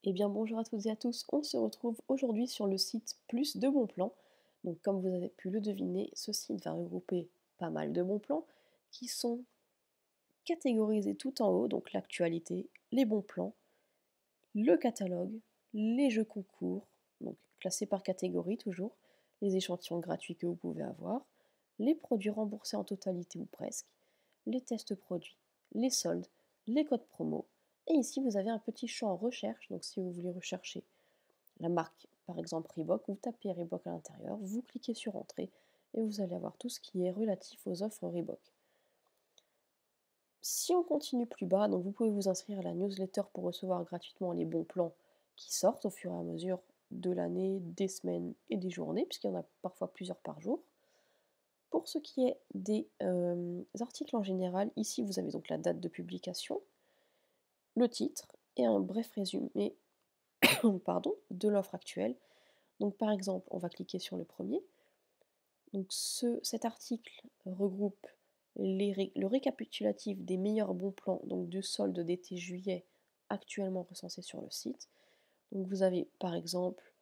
Eh bien bonjour à toutes et à tous, on se retrouve aujourd'hui sur le site Plus de bons plans. Donc comme vous avez pu le deviner, ce site va regrouper pas mal de bons plans qui sont catégorisés tout en haut, donc l'actualité, les bons plans, le catalogue, les jeux concours, donc classés par catégorie toujours, les échantillons gratuits que vous pouvez avoir, les produits remboursés en totalité ou presque, les tests produits, les soldes, les codes promo, et ici vous avez un petit champ recherche, donc si vous voulez rechercher la marque, par exemple Reebok, vous tapez Reebok à l'intérieur, vous cliquez sur Entrée, et vous allez avoir tout ce qui est relatif aux offres Reebok. Si on continue plus bas, donc vous pouvez vous inscrire à la newsletter pour recevoir gratuitement les bons plans qui sortent au fur et à mesure de l'année, des semaines et des journées, puisqu'il y en a parfois plusieurs par jour. Pour ce qui est des articles en général, ici vous avez donc la date de publication, le titre et un bref résumé pardon, de l'offre actuelle. Donc par exemple, on va cliquer sur le premier. Donc cet article regroupe le récapitulatif des meilleurs bons plans donc du solde d'été-juillet actuellement recensé sur le site. Donc vous avez par exemple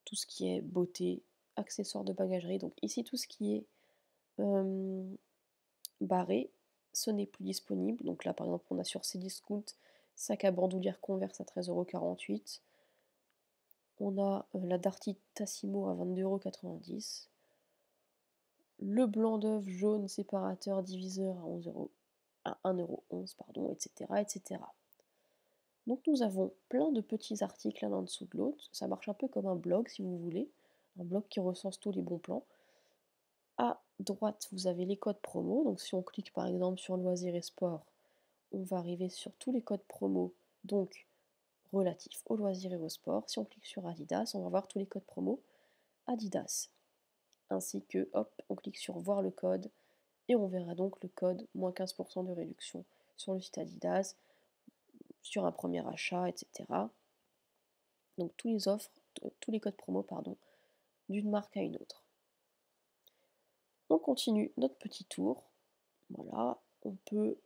tout ce qui est beauté, accessoires de bagagerie. Donc ici tout ce qui est barré, ce n'est plus disponible. Donc là par exemple on a sur Cdiscount sac à bandoulière Converse à 13,48 €. On a la Darty Tassimo à 22,90 €. Le blanc d'œuf jaune séparateur diviseur à 1,11 €, pardon, etc., etc. Donc nous avons plein de petits articles l'un en dessous de l'autre. Ça marche un peu comme un blog si vous voulez, un blog qui recense tous les bons plans. À droite, vous avez les codes promo. Donc si on clique par exemple sur loisirs et sport, on va arriver sur tous les codes promo, donc relatifs aux loisirs et au sport. Si on clique sur Adidas, on va voir tous les codes promo Adidas. Ainsi que, hop, on clique sur voir le code et on verra donc le code moins 15% de réduction sur le site Adidas, sur un premier achat, etc. Donc tous les codes promo, pardon, d'une marque à une autre. On continue notre petit tour. Voilà, on peut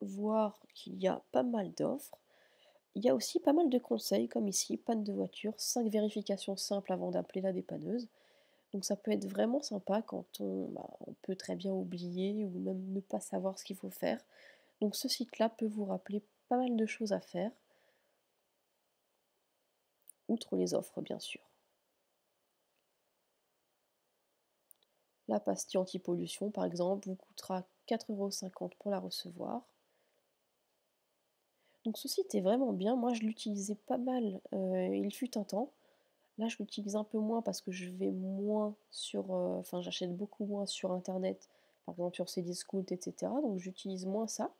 voir qu'il y a pas mal d'offres. Il y a aussi pas mal de conseils, comme ici, panne de voiture, 5 vérifications simples avant d'appeler la dépanneuse. Donc ça peut être vraiment sympa quand on peut très bien oublier ou même ne pas savoir ce qu'il faut faire. Donc ce site-là peut vous rappeler pas mal de choses à faire, outre les offres bien sûr. La pastille anti-pollution par exemple vous coûtera 4,50 € pour la recevoir. Donc ce site est vraiment bien, moi je l'utilisais pas mal, il fut un temps. Là je l'utilise un peu moins parce que je vais moins sur, enfin j'achète beaucoup moins sur internet, par exemple sur Cdiscount et cetera, donc j'utilise moins ça.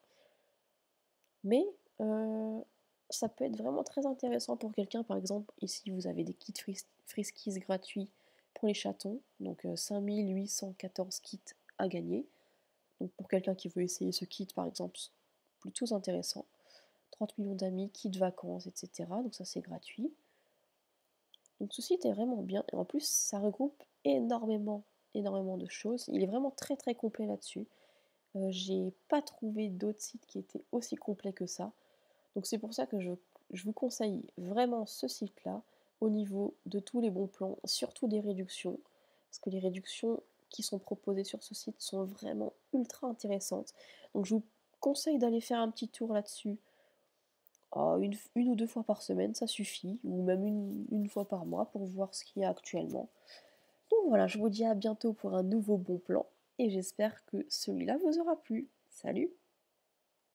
Mais ça peut être vraiment très intéressant pour quelqu'un, par exemple, ici vous avez des kits Friskies gratuits pour les chatons, donc 5814 kits à gagner. Donc pour quelqu'un qui veut essayer ce kit, par exemple, plutôt intéressant. 30 millions d'amis, kit vacances, etc. Donc ça c'est gratuit. Donc ce site est vraiment bien et en plus ça regroupe énormément de choses. Il est vraiment très très complet là-dessus. J'ai pas trouvé d'autres sites qui étaient aussi complets que ça. Donc c'est pour ça que je vous conseille vraiment ce site-là au niveau de tous les bons plans, surtout des réductions, parce que les réductions qui sont proposées sur ce site sont vraiment ultra intéressantes. Donc je vous conseille d'aller faire un petit tour là-dessus. Une ou deux fois par semaine, ça suffit, ou même une fois par mois pour voir ce qu'il y a actuellement. Donc voilà, je vous dis à bientôt pour un nouveau bon plan, et j'espère que celui-là vous aura plu. Salut!